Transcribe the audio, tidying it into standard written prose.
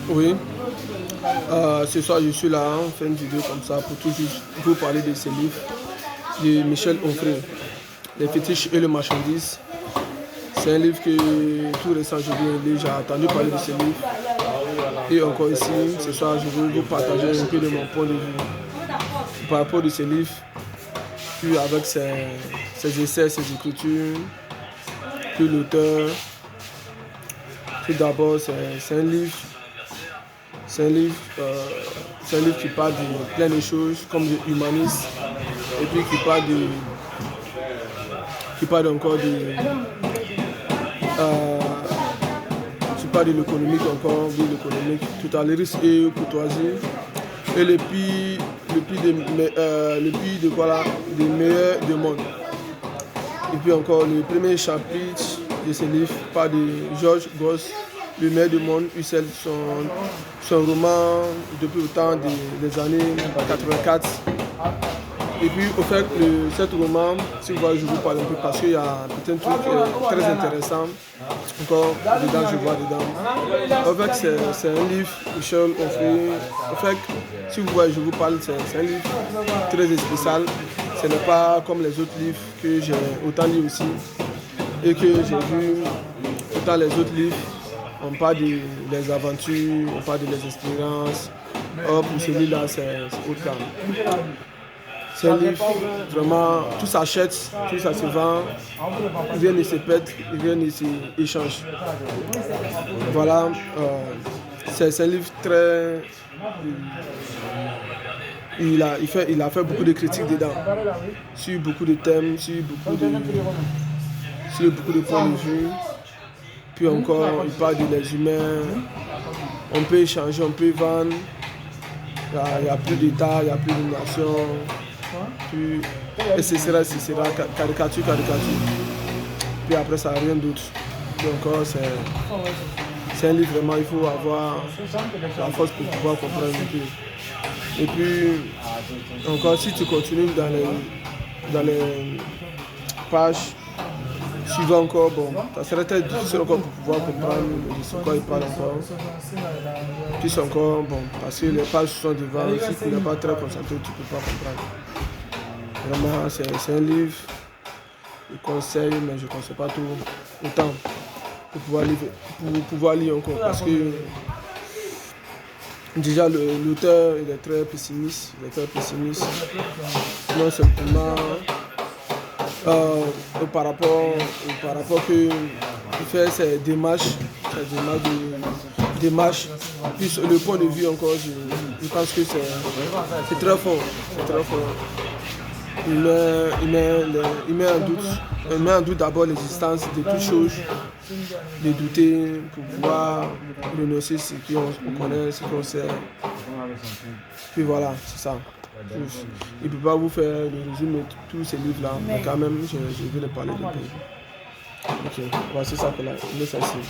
Oui, ce soir je suis là, on fait une vidéo comme ça pour tout juste vous parler de ce livre de Michel Onfray, Les fétiches et le marchandise. C'est un livre que tout récent je viens de lire, j'ai entendu parler de ce livre. Et encore ici, ce soir je veux vous partager un peu de mon point de vue par rapport à ce livre, puis avec ses essais, ses écritures, puis l'auteur. Tout d'abord, c'est un livre. C'est un livre qui parle de plein de choses, comme de l'humanisme, et puis qui parle encore qui parle de l'économique encore, de l'économique, totalitarisme et courtoisie, et le pire des meilleurs du monde. Et puis encore, le premier chapitre de ce livre parle de George Goss, le meilleur du monde, Ussel, son roman depuis le temps des années 84. Et puis, au fait, cet roman, si vous voyez, je vous parle un peu parce qu'il y a un truc très intéressant. Encore dedans, je vois dedans. En fait, c'est un livre, Michel Onfray. En fait, si vous voyez, je vous parle, c'est un livre très spécial. Ce n'est pas comme les autres livres que j'ai autant lu aussi et que j'ai vu autant les autres livres. On parle des aventures, on parle des expériences. Or, pour celui-là, c'est autre cas. C'est un livre, vraiment, tout s'achète, tout ça se vend, rien ne se pète, rien ne s'échange. Voilà, c'est un livre très... Il a fait beaucoup de critiques dedans, sur beaucoup de thèmes, sur beaucoup de points de vue. Puis encore, il parle de les humains, on peut échanger, on peut vendre, il n'y a plus d'État, il n'y a plus de nation. Puis, et ce sera caricature. Puis après, ça n'a rien d'autre. Puis encore, c'est un livre vraiment, il faut avoir la force pour pouvoir comprendre un peu. Et puis, encore, si tu continues dans les pages suivant encore, bon, ça serait très difficile encore pour pouvoir comprendre de ce quoi il parle encore. Puis encore, bon, parce que les pages sont devant, si tu n'es pas très concentré, tu ne peux pas comprendre. Vraiment, c'est un livre, je conseille, mais je ne conseille pas tout autant pour pouvoir lire encore. Parce que déjà, l'auteur, il est très pessimiste. Non simplement par rapport que il fait ses démarches, puis le point de vue encore, je pense que c'est très fort. Il met en doute d'abord l'existence de toutes choses, de douter pour pouvoir renoncer ce qu'on connaît, ce qu'on sait. Puis voilà, c'est ça. Il ne peut pas vous faire le résumé de tous ces livres-là, mais quand même, je vais les parler de peu. Ok, voici ça que là, laisse ici.